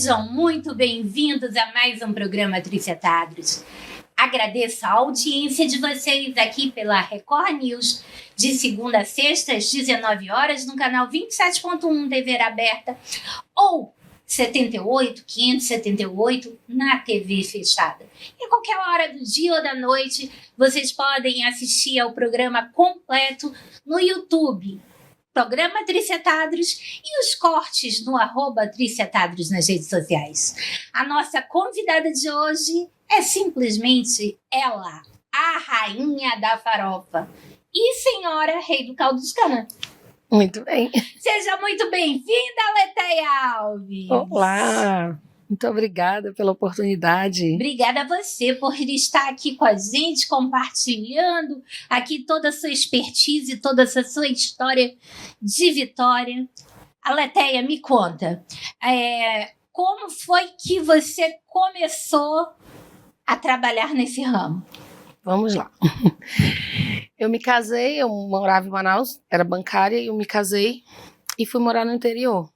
Sejam muito bem-vindos a mais um programa Tricetados. Agradeço a audiência de vocês aqui pela Record News, de segunda a sexta, às 19 horas, no canal 27.1 TV aberta, ou 78, 578, na TV fechada. Em qualquer hora do dia ou da noite, vocês podem assistir ao programa completo no YouTube. Programa Tricetados e os cortes no @Tricetados nas redes sociais. A nossa convidada de hoje é simplesmente ela, a rainha da farofa e senhora rei do caldo de cana. Muito bem. Seja muito bem-vinda, Leteia Alves. Olá, muito obrigada pela oportunidade. Obrigada a você por estar aqui com a gente, compartilhando aqui toda a sua expertise, toda essa sua história de vitória. A Leteia, me conta, como foi que você começou a trabalhar nesse ramo? Vamos lá. Eu me casei, eu morava em Manaus, era bancária, e eu me casei e fui morar no interior.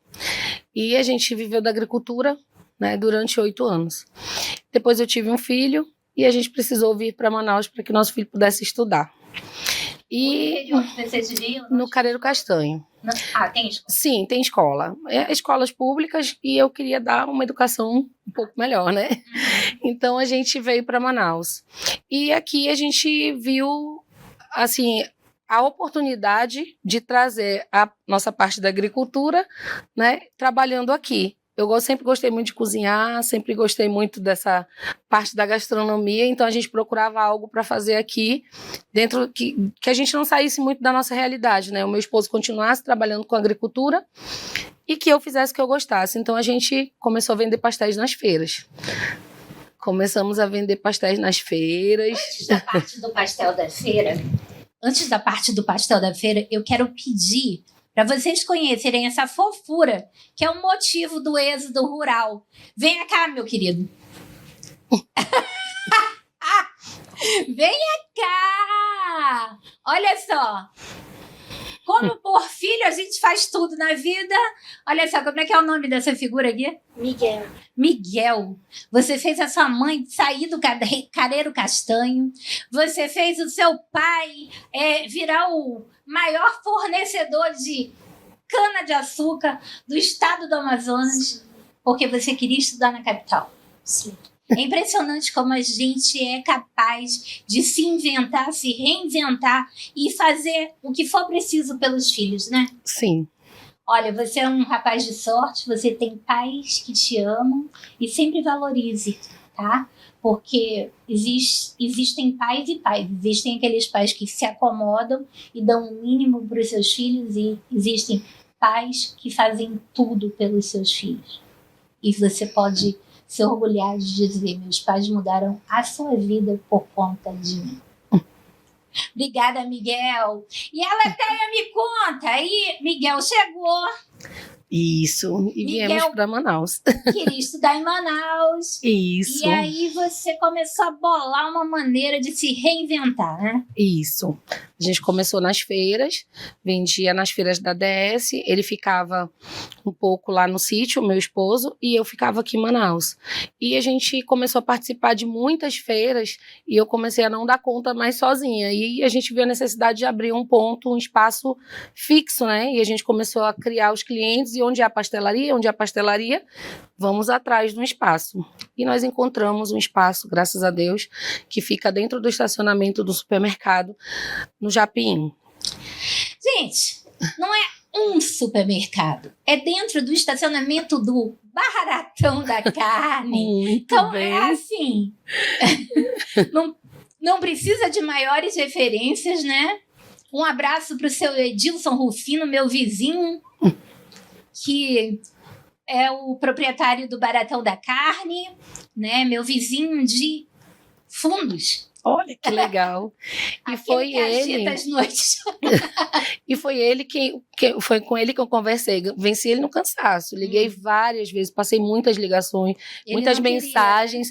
E a gente viveu da agricultura, né, durante 8 anos. Depois eu tive um filho e a gente precisou vir para Manaus para que nosso filho pudesse estudar. E no Careiro Castanho. Tem escola? Sim, tem escola. Escolas públicas, e eu queria dar uma educação um pouco melhor, né? Então a gente veio para Manaus. E aqui a gente viu, assim, a oportunidade de trazer a nossa parte da agricultura, né, trabalhando aqui. Eu sempre gostei muito de cozinhar, sempre gostei muito dessa parte da gastronomia, então a gente procurava algo para fazer aqui, dentro que a gente não saísse muito da nossa realidade, né? O meu esposo continuasse trabalhando com agricultura e que eu fizesse o que eu gostasse. Então a gente começou a vender pastéis nas feiras. Começamos a vender pastéis nas feiras. Antes da parte do pastel da feira, eu quero pedir para vocês conhecerem essa fofura, que é o motivo do êxodo rural. Venha cá, meu querido. Venha cá! Olha só. Como por filho a gente faz tudo na vida. Olha só, como é que é o nome dessa figura aqui? Miguel. Miguel. Você fez a sua mãe sair do Careiro Castanho. Você fez o seu pai virar o maior fornecedor de cana-de-açúcar do estado do Amazonas, porque você queria estudar na capital. Sim. É impressionante como a gente é capaz de se inventar, se reinventar e fazer o que for preciso pelos filhos, né? Sim. Olha, você é um rapaz de sorte, você tem pais que te amam e sempre valorize, tá? Porque existem pais e pais. Existem aqueles pais que se acomodam e dão o mínimo para os seus filhos, e existem pais que fazem tudo pelos seus filhos. E você pode se orgulhar de dizer: meus pais mudaram a sua vida por conta de mim. Obrigada, Miguel. E a Leteia, me conta aí, Miguel chegou. Isso, e viemos para Manaus. Queria estudar em Manaus. Isso. E aí você começou a bolar uma maneira de se reinventar, né? Isso. A gente começou nas feiras, vendia nas feiras da DS, ele ficava um pouco lá no sítio, meu esposo, e eu ficava aqui em Manaus. E a gente começou a participar de muitas feiras, e eu comecei a não dar conta mais sozinha. E a gente viu a necessidade de abrir um ponto, um espaço fixo, né? E a gente começou a criar os clientes, e onde há pastelaria, vamos atrás de um espaço. E nós encontramos um espaço, graças a Deus, que fica dentro do estacionamento do supermercado, no Japim. Gente, não é um supermercado, é dentro do estacionamento do Baratão da Carne. Muito então bem. É assim. não precisa de maiores referências, né? Um abraço para o seu Edilson Rufino, meu vizinho, que é o proprietário do Baratão da Carne, né? Meu vizinho de fundos. Olha que legal. E foi ele. As noites. E foi ele foi com ele que eu conversei. Venci ele no cansaço. Liguei várias vezes, passei muitas ligações, muitas mensagens.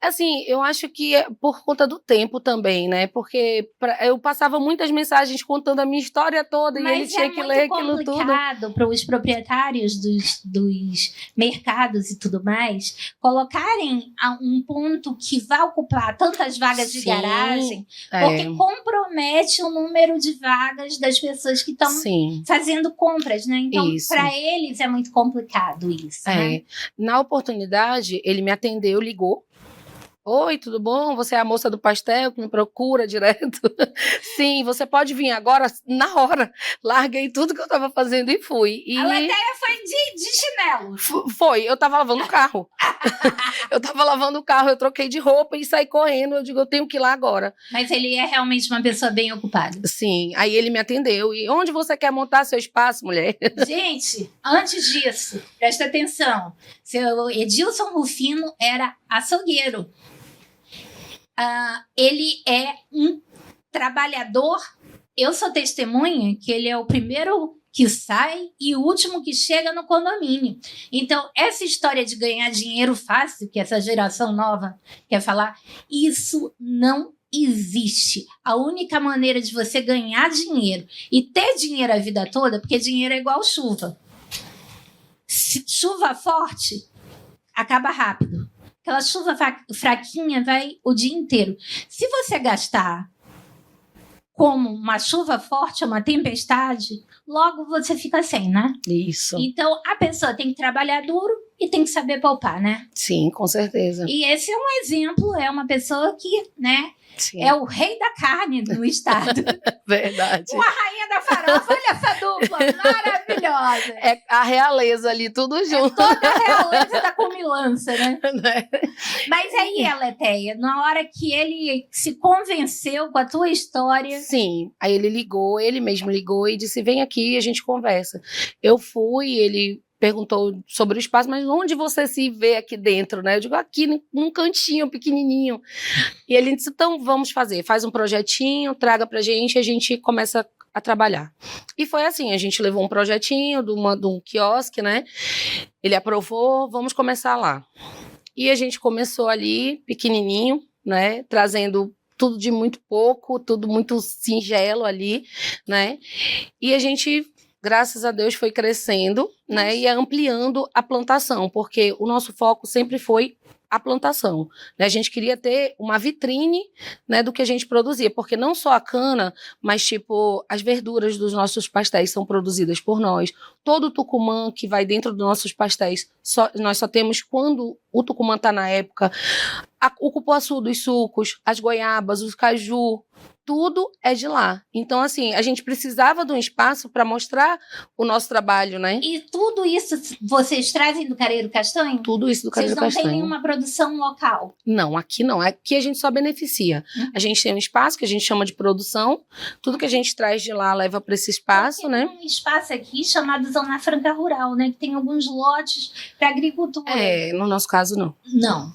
Assim, eu acho que é por conta do tempo também, né? Porque eu passava muitas mensagens contando a minha história toda e ele tinha que ler aquilo tudo. Mas é muito complicado para os proprietários dos mercados e tudo mais colocarem um ponto que vai ocupar tantas vagas de garagem, porque compromete o número de vagas das pessoas que estão fazendo compras, né? Então, para eles é muito complicado isso, né? Na oportunidade, ele me atendeu, ligou. Oi, tudo bom? Você é a moça do pastel que me procura direto? Sim, você pode vir agora, na hora. Larguei tudo que eu tava fazendo e fui. A Letéia foi de chinelo. Foi, eu tava lavando o carro. Eu troquei de roupa e saí correndo. Eu digo, eu tenho que ir lá agora. Mas ele é realmente uma pessoa bem ocupada. Sim, aí ele me atendeu. E onde você quer montar seu espaço, mulher? Gente, antes disso, presta atenção. Seu Edilson Rufino era açougueiro. Ele é um trabalhador. Eu sou testemunha que ele é o primeiro que sai e o último que chega no condomínio. Então, essa história de ganhar dinheiro fácil, que essa geração nova quer falar, isso não existe. A única maneira de você ganhar dinheiro e ter dinheiro a vida toda, porque dinheiro é igual chuva. Chuva forte, acaba rápido. Aquela chuva fraquinha vai o dia inteiro. Se você gastar como uma chuva forte, uma tempestade, logo você fica sem, né? Isso. Então, a pessoa tem que trabalhar duro e tem que saber poupar, né? Sim, com certeza. E esse é um exemplo, é uma pessoa que, né, Sim. é o rei da carne do estado. Verdade. Com a rainha da farofa, olha essa dupla maravilhosa. É a realeza ali, tudo junto. É toda a realeza da comilança, né? Mas aí, Letéia, na hora que ele se convenceu com a tua história... Sim, aí ele mesmo ligou e disse, vem aqui e a gente conversa. Eu fui, ele perguntou sobre o espaço, mas onde você se vê aqui dentro, né? Eu digo, aqui num cantinho pequenininho. E ele disse, então vamos fazer, faz um projetinho, traga pra gente e a gente começa a trabalhar. E foi assim, a gente levou um projetinho de um quiosque, né? Ele aprovou, vamos começar lá. E a gente começou ali, pequenininho, né? Trazendo tudo de muito pouco, tudo muito singelo ali, né? E a gente... graças a Deus, foi crescendo, né, e ampliando a plantação, porque o nosso foco sempre foi a plantação, né? A gente queria ter uma vitrine, né, do que a gente produzia, porque não só a cana, mas tipo as verduras dos nossos pastéis são produzidas por nós. Todo o tucumã que vai dentro dos nossos pastéis, nós só temos quando o tucumã está na época. O cupuaçu dos sucos, as goiabas, os caju, tudo é de lá. Então, assim, a gente precisava de um espaço para mostrar o nosso trabalho, né? E tudo isso vocês trazem do Careiro Castanho? Tudo isso do Careiro Castanho. Vocês não têm nenhuma produção local? Não, aqui não. Aqui a gente só beneficia. A gente tem um espaço que a gente chama de produção. Tudo que a gente traz de lá leva para esse espaço, né? Tem um espaço aqui chamado Zona Franca Rural, né? Que tem alguns lotes para agricultura. No nosso caso, não. Não.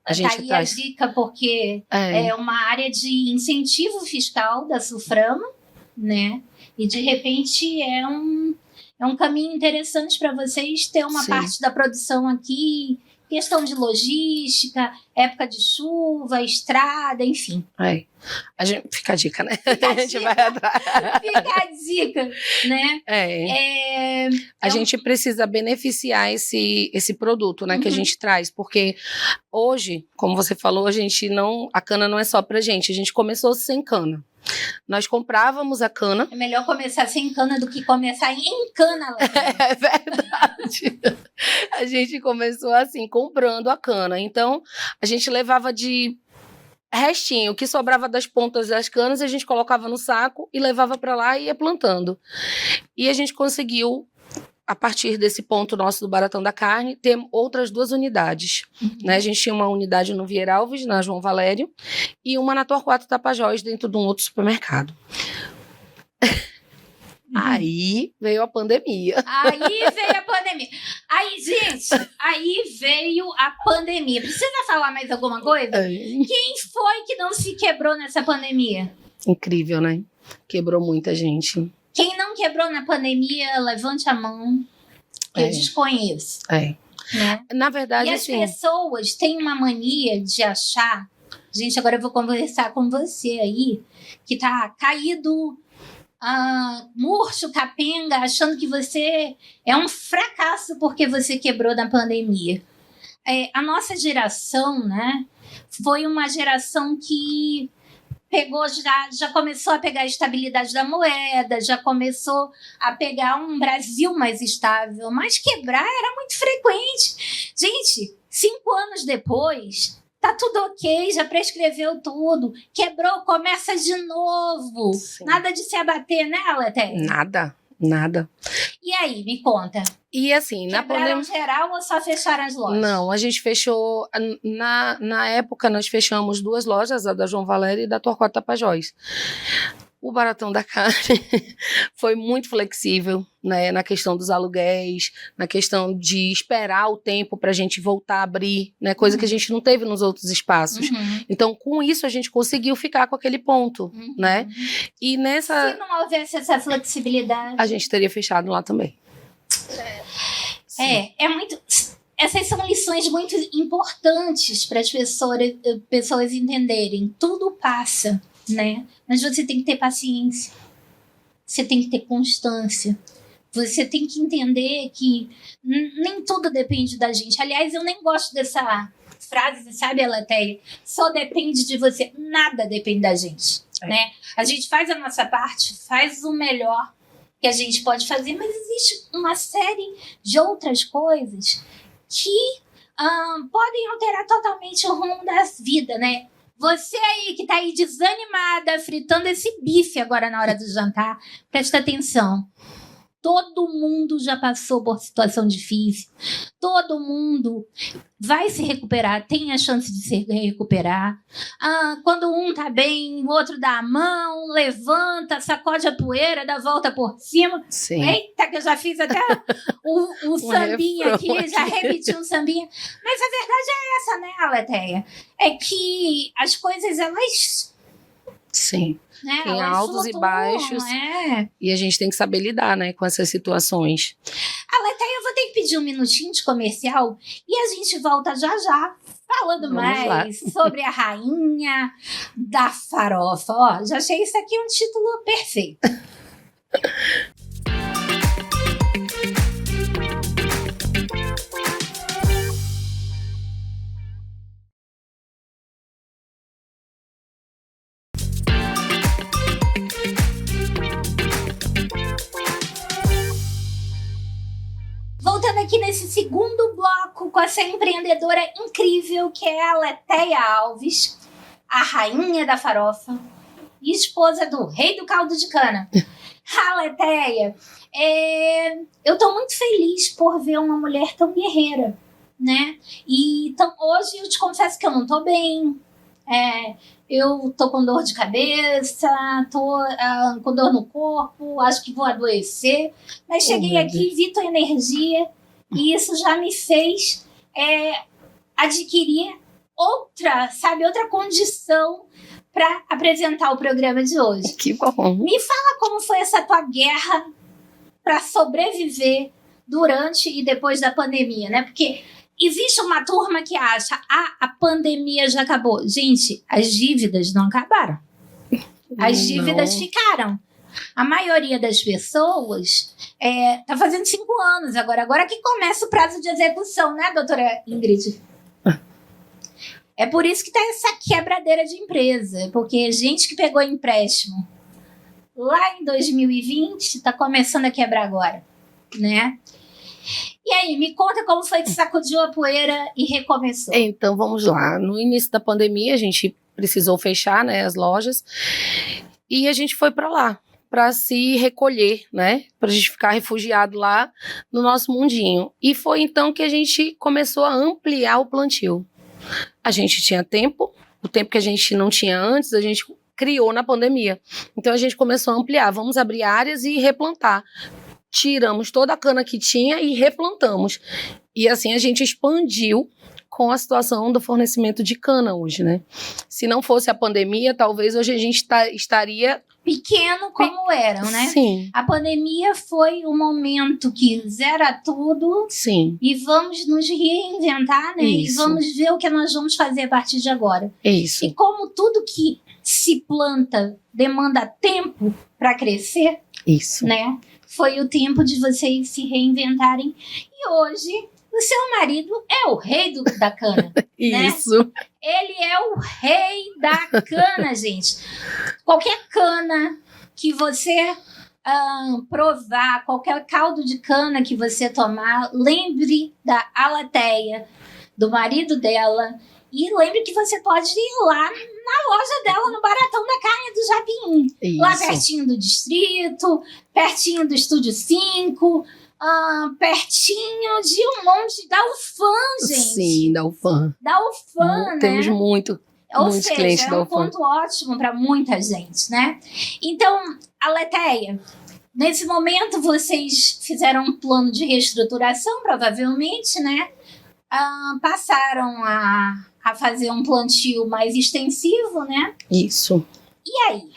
A gente tá aí traz. a dica, porque é uma área de incentivo fiscal da Suframa, né? E, de repente, é um caminho interessante para vocês ter uma parte da produção aqui, questão de logística, época de chuva, estrada, enfim. Fica a dica, né? Fica a gente vai atrás. Fica a dica, né? A gente precisa beneficiar esse produto, né, que a gente traz, porque hoje, como você falou, a cana não é só pra gente, a gente começou sem cana. Nós comprávamos a cana. É melhor começar sem cana do que começar em cana. É verdade. A gente começou assim, comprando a cana. Então, a gente levava de restinho, o que sobrava das pontas das canas, a gente colocava no saco e levava para lá e ia plantando. E a gente conseguiu, a partir desse ponto nosso do Baratão da Carne, ter outras 2 unidades. Né? A gente tinha uma unidade no Vieira Alves, na João Valério, e uma na Torquato Tapajós, dentro de um outro supermercado. Aí veio a pandemia. Aí, gente, veio a pandemia. Precisa falar mais alguma coisa? Quem foi que não se quebrou nessa pandemia? Incrível, né? Quebrou muita gente. Quem não quebrou na pandemia, levante a mão. Eu desconheço. né? Na verdade, E as assim... pessoas têm uma mania de achar... Gente, agora eu vou conversar com você aí, que tá caído, murcho, capenga, achando que você é um fracasso porque você quebrou na pandemia. A nossa geração, né, foi uma geração que pegou, já começou a pegar a estabilidade da moeda, já começou a pegar um Brasil mais estável, mas quebrar era muito frequente. Gente, 5 anos depois, tá tudo ok, já prescreveu tudo, quebrou, começa de novo. Sim. Nada de se abater, né, Letéia? Nada. E aí, me conta. E assim, quebraram geral ou só fecharam as lojas? Não, a gente fechou, na época nós fechamos 2 lojas, a da João Valério e da Torquato Tapajós. O Baratão da Carne foi muito flexível, né, na questão dos aluguéis, na questão de esperar o tempo para a gente voltar a abrir, né, coisa que a gente não teve nos outros espaços. Então, com isso, a gente conseguiu ficar com aquele ponto, né? E nessa... Se não houvesse essa flexibilidade... A gente teria fechado lá também. É muito... Essas são lições muito importantes para as pessoas entenderem. Tudo passa, né? Mas você tem que ter paciência. Você tem que ter constância. Você tem que entender que nem tudo depende da gente. Aliás, eu nem gosto dessa frase, sabe, Letéia? Só depende de você. Nada depende da gente, né? A gente faz a nossa parte, faz o melhor que a gente pode fazer, mas existe uma série de outras coisas que podem alterar totalmente o rumo da vida, né? Você aí que tá aí desanimada, fritando esse bife agora na hora do jantar, presta atenção. Todo mundo já passou por situação difícil. Todo mundo vai se recuperar, tem a chance de se recuperar. Quando um tá bem, o outro dá a mão, levanta, sacode a poeira, dá a volta por cima. Sim. Eita, que eu já fiz até um sambinha aqui, já repeti um sambinha. Mas a verdade é essa, né, Letéia? É que as coisas, elas... Sim. Né? Tem altos e baixos. E a gente tem que saber lidar, né, com essas situações. Letéia, eu vou ter que pedir um minutinho de comercial e a gente volta já falando mais sobre a rainha da farofa. Ó, já achei isso aqui um título perfeito. Voltando aqui nesse segundo bloco com essa empreendedora incrível que é a Letéia Alves, a rainha da farofa e esposa do rei do caldo de cana. Letéia, eu tô muito feliz por ver uma mulher tão guerreira, né? E então, hoje eu te confesso que eu não tô bem. Eu tô com dor de cabeça, tô com dor no corpo, acho que vou adoecer. Mas cheguei aqui, vi tua energia e isso já me fez adquirir outra condição para apresentar o programa de hoje. Que bom. Me fala como foi essa tua guerra para sobreviver durante e depois da pandemia, né? Porque... existe uma turma que acha, a pandemia já acabou. Gente, as dívidas não acabaram. As dívidas ficaram. A maioria das pessoas tá fazendo 5 anos agora que começa o prazo de execução, né, doutora Ingrid? É por isso que tá essa quebradeira de empresa, porque gente que pegou empréstimo lá em 2020 tá começando a quebrar agora, né? E aí, me conta como foi que sacudiu a poeira e recomeçou. Então, vamos lá. No início da pandemia, a gente precisou fechar, né, as lojas. E a gente foi para lá, para se recolher, né? Para a gente ficar refugiado lá no nosso mundinho. E foi então que a gente começou a ampliar o plantio. A gente tinha tempo, o tempo que a gente não tinha antes, a gente criou na pandemia. Então, a gente começou a ampliar. Vamos abrir áreas e replantar. Tiramos toda a cana que tinha e replantamos. E assim a gente expandiu com a situação do fornecimento de cana hoje, né? Se não fosse a pandemia, talvez hoje a gente estaria... pequeno como eram, né? Sim. A pandemia foi o momento que zera tudo. Sim. E vamos nos reinventar, né? Isso. E vamos ver o que nós vamos fazer a partir de agora. Isso. E como tudo que se planta demanda tempo para crescer, Isso. né? Foi o tempo de vocês se reinventarem. E hoje, o seu marido é o rei da cana. Isso. Né? Ele é o rei da cana, gente. Qualquer cana que você provar, qualquer caldo de cana que você tomar, lembre da Alateia, do marido dela. E lembre que você pode ir lá na loja dela, no Baratão da Carne do Japim. Isso. Lá pertinho do Distrito, pertinho do Estúdio 5, pertinho de um monte da UFAM, gente. Sim, da UFAM. Da UFAM, né? Temos muitos clientes da é um UFAM. ponto ótimo para muita gente, né? Então, Alateia, nesse momento vocês fizeram um plano de reestruturação, provavelmente, né? Passaram a fazer um plantio mais extensivo, né? Isso. E aí?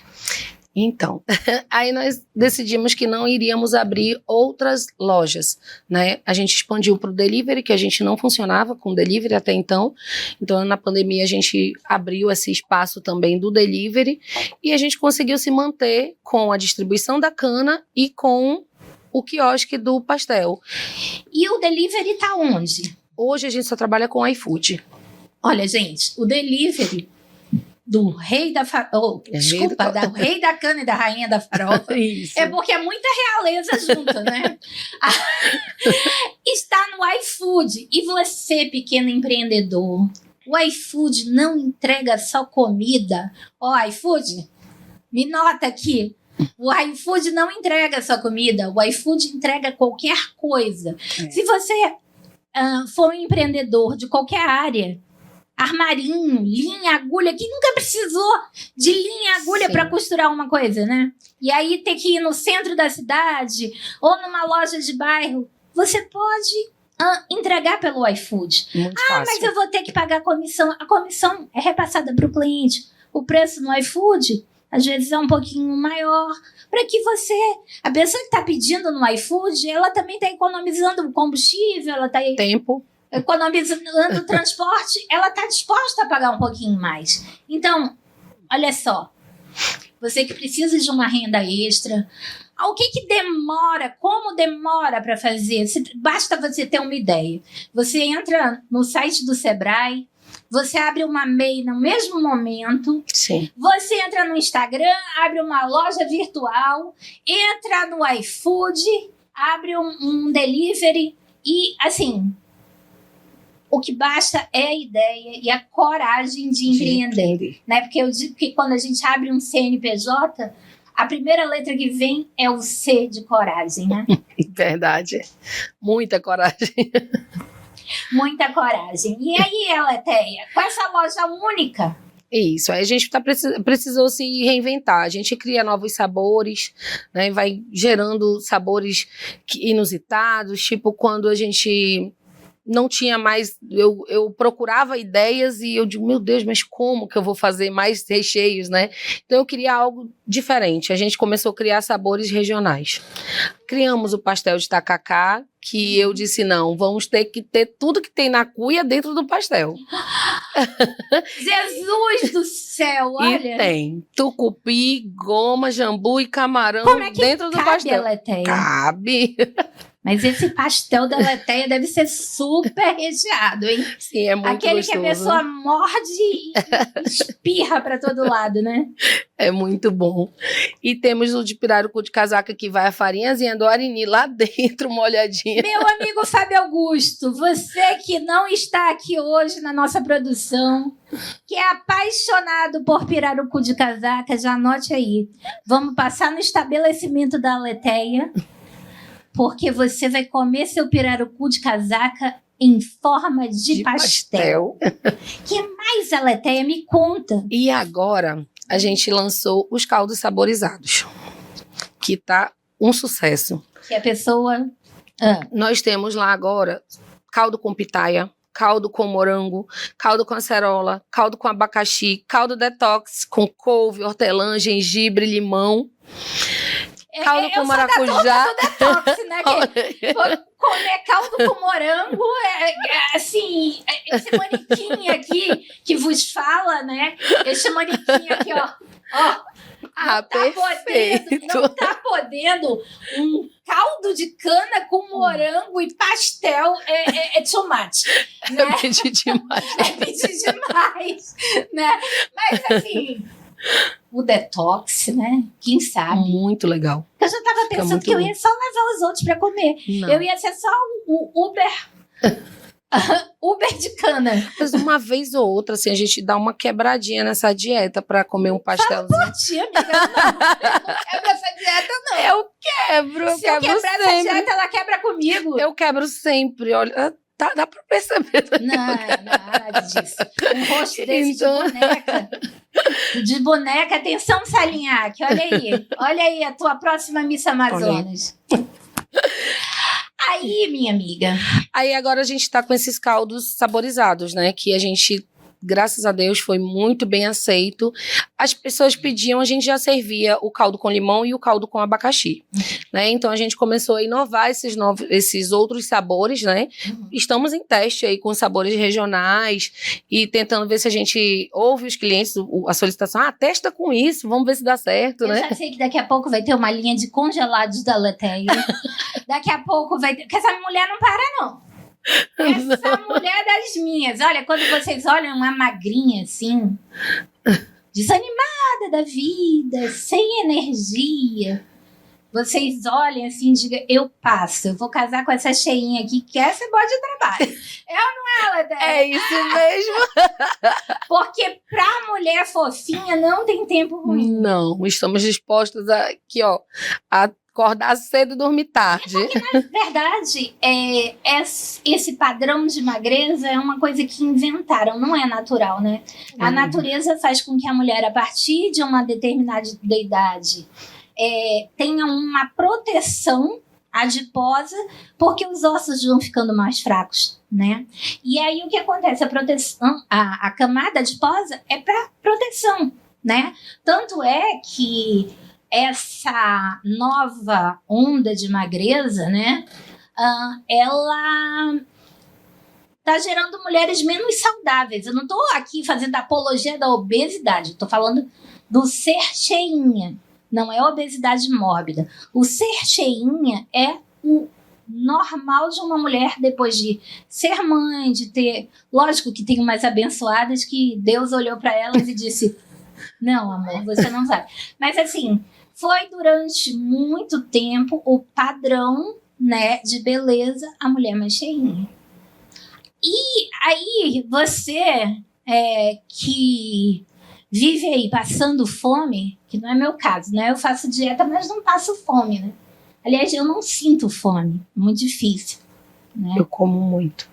Então, aí nós decidimos que não iríamos abrir outras lojas, né? A gente expandiu para o delivery, que a gente não funcionava com delivery até então. Então, na pandemia, a gente abriu esse espaço também do delivery e a gente conseguiu se manter com a distribuição da cana e com o quiosque do pastel. E o delivery tá onde? Hoje a gente só trabalha com iFood. Olha, gente, o delivery do rei da farofa, do rei da cana e da rainha da farofa, Isso. é porque é muita realeza junto, né? Está no iFood. E você, pequeno empreendedor, o iFood não entrega só comida. iFood, me nota aqui. O iFood não entrega só comida, o iFood entrega qualquer coisa. Se você for um empreendedor de qualquer área, armarinho, linha, agulha, quem nunca precisou de linha, agulha para costurar uma coisa, né? E aí ter que ir no centro da cidade ou numa loja de bairro, você pode entregar pelo iFood. Muito fácil. Mas eu vou ter que pagar a comissão. A comissão é repassada para o cliente. O preço no iFood, às vezes, é um pouquinho maior, para que a pessoa que está pedindo no iFood, ela também está economizando combustível, ela está economizando transporte, ela está disposta a pagar um pouquinho mais. Então, olha só, você que precisa de uma renda extra, o que demora, como demora para fazer? Basta você ter uma ideia. Você entra no site do Sebrae, você abre uma MEI no mesmo momento. Sim. Você entra no Instagram, abre uma loja virtual, entra no iFood, abre um delivery e, assim, o que basta é a ideia e a coragem de empreender. Né? Porque eu digo que quando a gente abre um CNPJ, a primeira letra que vem é o C de coragem, né? Verdade. Muita coragem. Muita coragem. E aí, Alateia, com essa loja única? Isso, aí a gente precisou se reinventar, a gente cria novos sabores, né, vai gerando sabores inusitados, tipo quando a gente não tinha mais, eu procurava ideias e eu digo, meu Deus, mas como que eu vou fazer mais recheios, né? Então eu queria algo diferente, a gente começou a criar sabores regionais. Criamos o pastel de tacacá, que eu disse, não, vamos ter que ter tudo que tem na cuia dentro do pastel. Jesus do céu, olha! E tem tucupi, goma, jambu e camarão dentro do pastel. Alateia? Cabe! Mas esse pastel da Alateia deve ser super recheado, hein? Sim, é muito Aquele gostoso. que a pessoa morde e espirra para todo lado, né? É muito bom. E temos o de pirarucu de casaca, que vai a farinhazinha do arini lá dentro, molhadinha. Meu amigo Fábio Augusto, você que não está aqui hoje na nossa produção, que é apaixonado por pirarucu de casaca, já anote aí. Vamos passar no estabelecimento da Alateia, porque você vai comer seu pirarucu de casaca em forma de pastel. Que mais, Alateia? Me conta. E agora, a gente lançou os caldos saborizados, que tá um sucesso. Que a pessoa... Nós temos lá agora caldo com pitaia, caldo com morango, caldo com acerola, caldo com abacaxi, caldo detox com couve, hortelã, gengibre, limão. Caldo com maracujá. Eu sou da turma do detox, né? Comer caldo com morango, assim, esse manequim aqui que vos fala, né? Esse manequim aqui, ó. Não tá podendo um caldo de cana com morango e pastel é too much, né? É pedir demais. É pedir demais, né? Mas assim, o detox, né? Quem sabe? Muito legal. Eu já tava pensando que eu ia só levar os outros pra comer. Não. Eu ia ser só o Uber... Uber de cana. Mas uma vez ou outra, assim, a gente dá uma quebradinha nessa dieta pra comer um pastelzinho. Fala por ti, amiga. Eu não quebro essa dieta, não. Eu quebro Se eu quebrar sempre. essa dieta, ela quebra comigo. Eu quebro sempre, olha... Dá pra perceber. Não, nada disso. Um rosto desse de boneca. De boneca. Atenção, Salinhaque. Olha aí a tua próxima Miss Amazonas. Aí, minha amiga. Aí agora a gente tá com esses caldos saborizados, né? Que a gente, graças a Deus, foi muito bem aceito. As pessoas pediam, a gente já servia o caldo com limão e o caldo com abacaxi, né? Então a gente começou a inovar esses outros sabores, né? Estamos em teste aí com sabores regionais e tentando ver se a gente ouve os clientes, a solicitação, testa com isso, vamos ver se dá certo, né? Eu já sei que daqui a pouco vai ter uma linha de congelados da Letéia. Daqui a pouco vai ter... Porque essa mulher não para, não. Essa mulher das minhas. Olha, quando vocês olham uma magrinha assim, desanimada da vida, sem energia, vocês olham assim e digam, eu passo, eu vou casar com essa cheinha aqui, que essa é boa de trabalho. Não é, Letéia? É isso mesmo. Porque pra mulher fofinha não tem tempo ruim. Não, estamos dispostos aqui, ó, a acordar cedo e dormir tarde. Porque, na verdade, esse padrão de magreza é uma coisa que inventaram, não é natural, né? A natureza faz com que a mulher, a partir de uma determinada idade, tenha uma proteção adiposa, porque os ossos vão ficando mais fracos, né? E aí, o que acontece? A proteção, a camada adiposa é para proteção, né? Tanto é que essa nova onda de magreza, né, ela tá gerando mulheres menos saudáveis. Eu não tô aqui fazendo apologia da obesidade, eu tô falando do ser cheinha, não é obesidade mórbida. O ser cheinha é o normal de uma mulher depois de ser mãe, de ter... Lógico que tem umas abençoadas que Deus olhou para elas e disse, não, amor, você não sabe. Mas assim... Foi durante muito tempo o padrão, né, de beleza, a mulher mais cheinha. E aí você que vive aí passando fome, que não é meu caso, né? Eu faço dieta, mas não passo fome, né? Aliás, eu não sinto fome, é muito difícil, né? Eu como muito.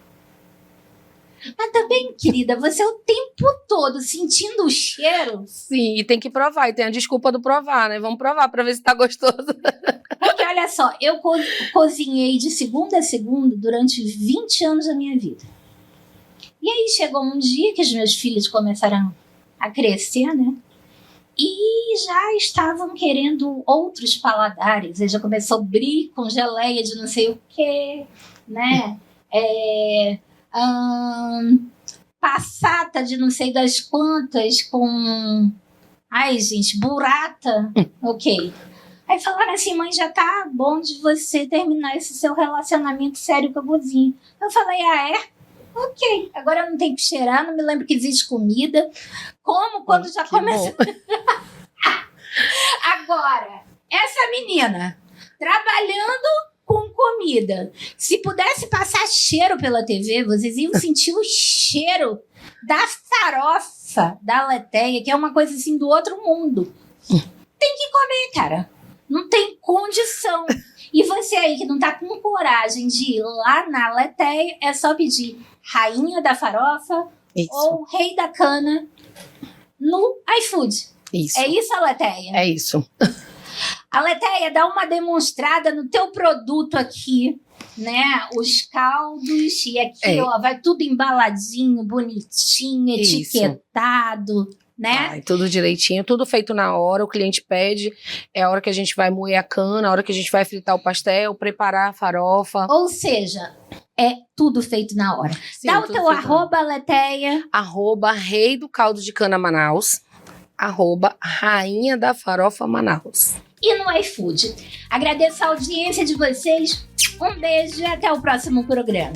Mas também, querida, você o tempo todo sentindo o cheiro. Sim, e tem que provar, e tem a desculpa do provar, né? Vamos provar pra ver se tá gostoso. Porque olha só, eu cozinhei de segunda a segunda durante 20 anos da minha vida. E aí chegou um dia que os meus filhos começaram a crescer, né? E já estavam querendo outros paladares. Aí já começou a brie com geleia de não sei o quê, né? Passata de não sei das quantas com... Ai, gente, burrata. Ok. Aí falaram assim, mãe, já tá bom de você terminar esse seu relacionamento sério com a cozinha. Eu falei, ok. Agora eu não tenho que cheirar, não me lembro que existe comida. Como quando já começa... Agora, essa menina trabalhando com comida. Se pudesse passar cheiro pela TV, vocês iam sentir o cheiro da farofa da Letéia, que é uma coisa assim do outro mundo. Tem que comer, cara. Não tem condição. E você aí que não tá com coragem de ir lá na Letéia, é só pedir rainha da farofa ou rei da cana no iFood. Isso. É isso, Letéia? É isso. A Letéia, dá uma demonstrada no teu produto aqui. né, os caldos, e aqui, ó, vai tudo embaladinho, bonitinho, etiquetado, né? Vai, tudo direitinho, tudo feito na hora, o cliente pede, é a hora que a gente vai moer a cana, a hora que a gente vai fritar o pastel, preparar a farofa. Ou seja, é tudo feito na hora. Sim, dá o teu arroba, Leteia. @Rei do Caldo de Cana Manaus, @Rainha da Farofa Manaus. E no iFood. Agradeço a audiência de vocês. Um beijo e até o próximo programa.